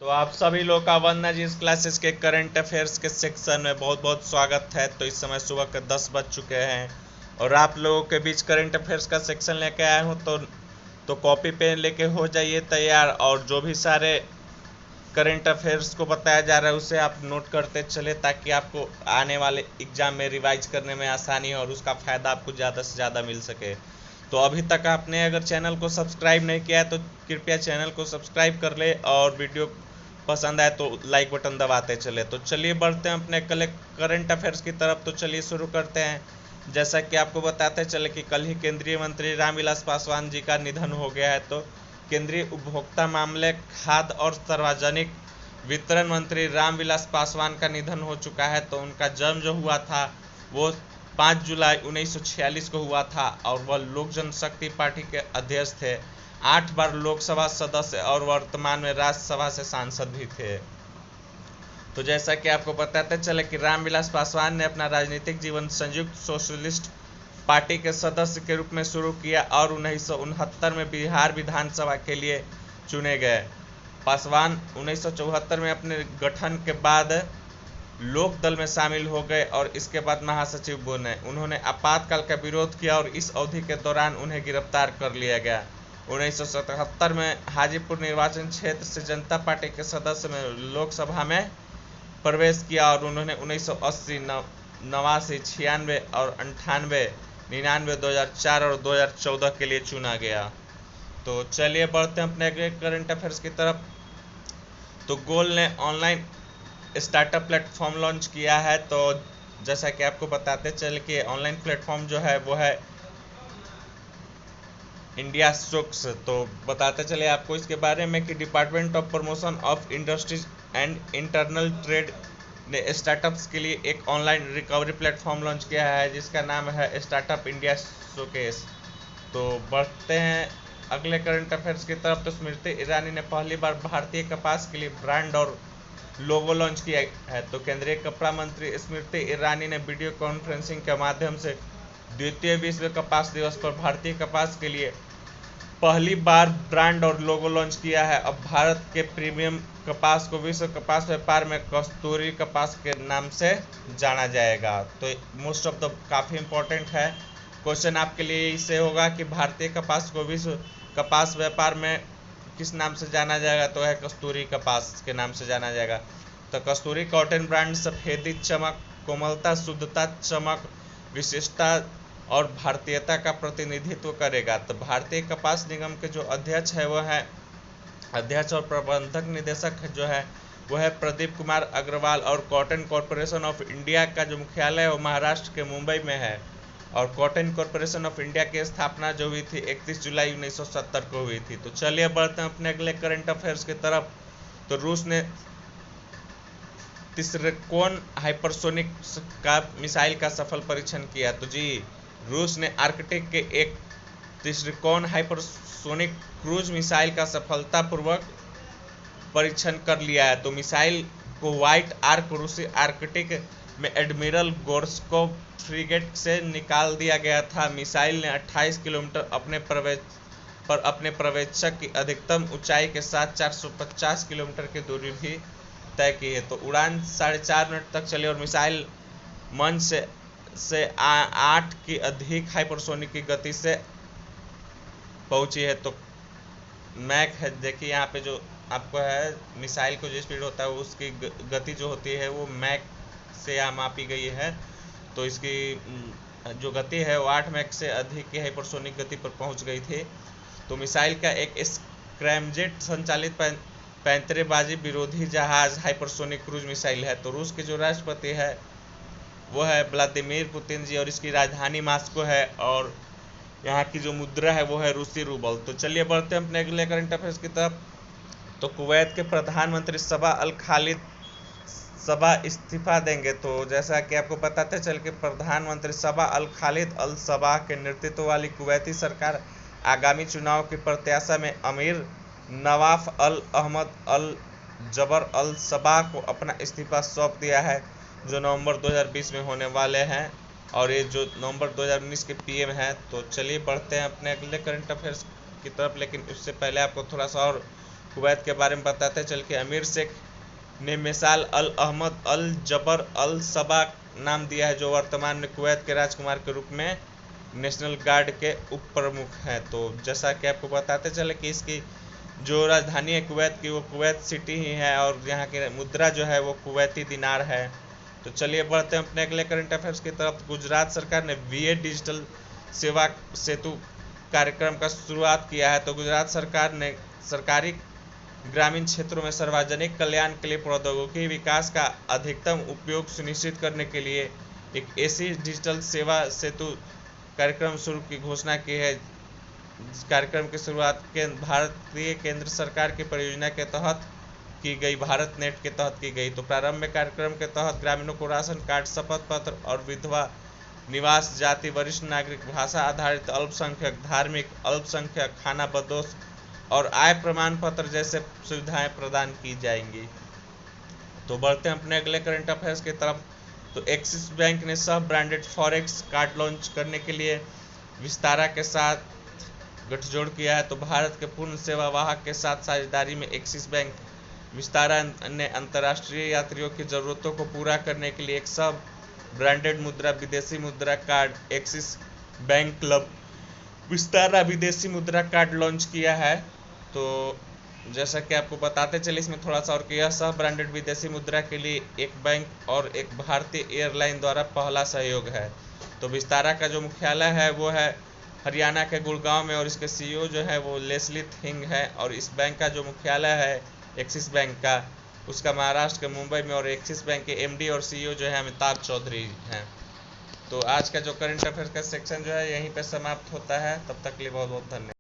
तो आप सभी लोग का वंदना जी इस क्लासेस के करंट अफेयर्स के सेक्शन में बहुत बहुत स्वागत है। तो इस समय सुबह के 10 बज चुके हैं और आप लोगों के बीच करंट अफेयर्स का सेक्शन लेके आया हूँ। तो कॉपी पेन लेके हो जाइए तैयार, और जो भी सारे करंट अफेयर्स को बताया जा रहा है उसे आप नोट करते चले, ताकि आपको आने वाले एग्जाम में रिवाइज करने में आसानी हो और उसका फ़ायदा आपको ज़्यादा से ज़्यादा मिल सके। तो अभी तक आपने अगर चैनल को सब्सक्राइब नहीं किया है तो कृपया चैनल को सब्सक्राइब कर ले, और वीडियो पसंद आए तो लाइक बटन दबाते चले। तो चलिए बढ़ते हैं अपने करंट अफेयर्स की तरफ। तो चलिए शुरू करते हैं। जैसा कि आपको बताते चले कि कल ही केंद्रीय मंत्री रामविलास पासवान जी का निधन हो गया है। तो केंद्रीय उपभोक्ता मामले, खाद्य और सार्वजनिक वितरण मंत्री रामविलास पासवान का निधन हो चुका है। तो उनका जन्म जो हुआ था वो 5 जुलाई 1946 को हुआ था, और वह लोक जनशक्ति पार्टी के अध्यक्ष थे। 8 बार लोकसभा सदस्य और वर्तमान में राज्यसभा से सांसद भी थे। तो जैसा कि आपको बताते चले कि रामविलास पासवान ने अपना राजनीतिक जीवन संयुक्त सोशलिस्ट पार्टी के सदस्य के रूप में शुरू किया और 1969 में बिहार विधानसभा के लिए चुने गए। पासवान 1974 में अपने गठन के बाद लोक दल में शामिल हो गए और इसके बाद महासचिव बने। उन्होंने आपातकाल का विरोध किया और इस अवधि के दौरान उन्हें गिरफ्तार कर लिया गया। 1977 में हाजीपुर निर्वाचन क्षेत्र से जनता पार्टी के सदस्य में लोकसभा में प्रवेश किया और उन्होंने 1980, 89, 96 और 98, 99, 2004 और 2014 के लिए चुना गया। तो चलिए बढ़ते हैं अपने अगले करंट अफेयर्स की तरफ। तो गोल ने ऑनलाइन स्टार्टअप प्लेटफॉर्म लॉन्च किया है। तो जैसा कि आपको बताते चले कि ऑनलाइन प्लेटफॉर्म जो है वो है इंडिया स्टॉक्स। तो बताते चले आपको इसके बारे में कि department of promotion of industries and internal trade ने स्टार्टअप्स के लिए एक ऑनलाइन रिकवरी प्लेटफॉर्म लॉन्च किया है जिसका नाम है स्टार्टअप इंडिया शोकेस। तो बढ़ते हैं अगले करंट अफेयर्स की तरफ। तो स्मृति ईरानी ने पहली बार भारतीय कपास के लिए ब्रांड और लोगो लॉन्च किया है। तो केंद्रीय कपड़ा मंत्री स्मृति ईरानी ने वीडियो कॉन्फ्रेंसिंग के माध्यम से द्वितीय विश्व कपास दिवस पर भारतीय कपास के लिए पहली बार ब्रांड और लोगो लॉन्च किया है। अब भारत के प्रीमियम कपास को विश्व कपास व्यापार में कस्तूरी कपास के नाम से जाना जाएगा। तो मोस्ट ऑफ द काफ़ी इम्पोर्टेंट है क्वेश्चन आपके लिए इससे होगा कि भारतीय कपास को विश्व कपास व्यापार में किस नाम से जाना जाएगा, तो है कस्तूरी कपास के नाम से जाना जाएगा। तो कस्तूरी कॉटन ब्रांड सफेदी, चमक, कोमलता, शुद्धता, चमक, विशिष्टता और भारतीयता का प्रतिनिधित्व करेगा। तो भारतीय कपास निगम के जो अध्यक्ष है वो है अध्यक्ष और प्रबंधक निदेशक जो है वो है प्रदीप कुमार अग्रवाल, और कॉटन कॉरपोरेशन ऑफ इंडिया का जो मुख्यालय है वो महाराष्ट्र के मुंबई में है। और कॉटन कॉरपोरेशन ऑफ इंडिया की स्थापना जो हुई थी 31 जुलाई 1970 को हुई थी। तो चलिए बढ़ते हैं अपने अगले करंट अफेयर्स की तरफ। तो रूस ने तिसरेकोन हाइपरसोनिक का मिसाइल का सफल परीक्षण किया। तो जी, रूस ने आर्कटिक के एक तिसरेकोन हाइपरसोनिक क्रूज मिसाइल का सफलतापूर्वक परीक्षण कर लिया है। तो मिसाइल को व्हाइट आर्क रूसी आर्कटिक में एडमिरल गोर्स्कोव फ्रीगेट से निकाल दिया गया था। मिसाइल ने 28 किलोमीटर अपने प्रवेशक की अधिकतम ऊंचाई के साथ 450 किलोमीटर की दूरी भी तय की है। तो उड़ान 4.5 मिनट तक चली और मिसाइल मंच से 8 की अधिक हाइपरसोनिक की गति से पहुंची है। तो मैक है, देखिए यहाँ पे जो आपको है मिसाइल को जो स्पीड होता है उसकी गति जो होती है वो मैक से यहाँ मापी गई है। तो इसकी जो गति है वो 8 मैक से अधिक की हाइपरसोनिक गति पर पहुंच गई थी। तो मिसाइल का एक स्क्रैमजेट संचालित पैंतरेबाजी विरोधी जहाज हाइपरसोनिक क्रूज मिसाइल है। तो रूस के जो राष्ट्रपति है वो है व्लादिमीर पुतिन जी, और इसकी राजधानी मास्को है, और यहाँ की जो मुद्रा है वो है रूसी रूबल। तो चलिए बढ़ते हैं अपने अगले करंट अफेयर्स की तरफ। तो कुवैत के प्रधानमंत्री सबा अल खालिद इस्तीफा देंगे। तो जैसा कि आपको बताते चल के प्रधानमंत्री सबा अल खालिद अल सबा के नेतृत्व वाली कुवैती सरकार आगामी चुनाव की प्रत्याशा में अमीर नवाफ अल अहमद अल जबर अल सबा को अपना इस्तीफा सौंप दिया है, जो नवंबर 2020 में होने वाले हैं, और ये जो नवंबर 2019 के पीएम हैं। तो चलिए बढ़ते हैं अपने अगले करंट अफेयर्स की तरफ, लेकिन उससे पहले आपको थोड़ा सा और कुवैत के बारे में बताते चल के अमीर शेख ने मिसाल अल अहमद अल जबर अल सबा नाम दिया है, जो वर्तमान में कुवैत के राजकुमार के रूप में नेशनल गार्ड के उप प्रमुख हैं। तो जैसा कि आपको बताते चले कि इसकी जो राजधानी है कुवैत की, वो कुवैत सिटी ही है, और यहाँ की मुद्रा जो है वो कुवैती दिनार है। तो चलिए बढ़ते हैं अपने अगले करंट अफेयर्स की तरफ। गुजरात सरकार ने वीए डिजिटल सेवा सेतु कार्यक्रम का शुरुआत किया है। तो गुजरात सरकार ने सरकारी ग्रामीण क्षेत्रों में सार्वजनिक कल्याण के लिए प्रौद्योगिकी विकास का अधिकतम उपयोग सुनिश्चित करने के लिए एक ऐसी डिजिटल सेवा सेतु कार्यक्रम शुरू की घोषणा की है। इस कार्यक्रम की शुरुआत भारतीय केंद्र सरकार की परियोजना के तहत की गई, भारत नेट के तहत की गई। तो प्रारंभ में कार्यक्रम के तहत ग्रामीणों को राशन कार्ड, शपथ पत्र और विधवा निवास, जाति, वरिष्ठ नागरिक, भाषा आधारित अल्पसंख्यक, धार्मिक अल्पसंख्यक, खाना बदोश और आय प्रमाण पत्र जैसे सुविधाएं प्रदान की जाएंगी। तो बढ़ते हैं अपने अगले करंट अफेयर्स की तरफ। तो एक्सिस बैंक ने सह ब्रांडेड फॉरेक्स कार्ड लॉन्च करने के लिए विस्तारा के साथ गठजोड़ किया है। तो भारत के पूर्ण सेवा वाहक के साथ साझेदारी में एक्सिस बैंक विस्तारा ने अंतर्राष्ट्रीय यात्रियों की जरूरतों को पूरा करने के लिए एक सब ब्रांडेड मुद्रा विदेशी मुद्रा card axis bank club Vistara विदेशी मुद्रा कार्ड लॉन्च किया है। तो जैसा कि आपको बताते चले इसमें थोड़ा सा और कि यह सब ब्रांडेड विदेशी मुद्रा के लिए एक बैंक और एक भारतीय एयरलाइन द्वारा पहला सहयोग है। तो विस्तारा का जो मुख्यालय है वो है हरियाणा के गुड़गांव में, और इसके सीईओ जो है वो लेस्ली थिंग है। और इस बैंक का जो मुख्यालय है एक्सिस बैंक का, उसका महाराष्ट्र के मुंबई में, और एक्सिस बैंक के एमडी और सीईओ जो है अमिताभ चौधरी हैं। तो आज का जो करंट अफेयर्स का सेक्शन जो है यहीं पे समाप्त होता है। तब तक के लिए बहुत बहुत धन्यवाद।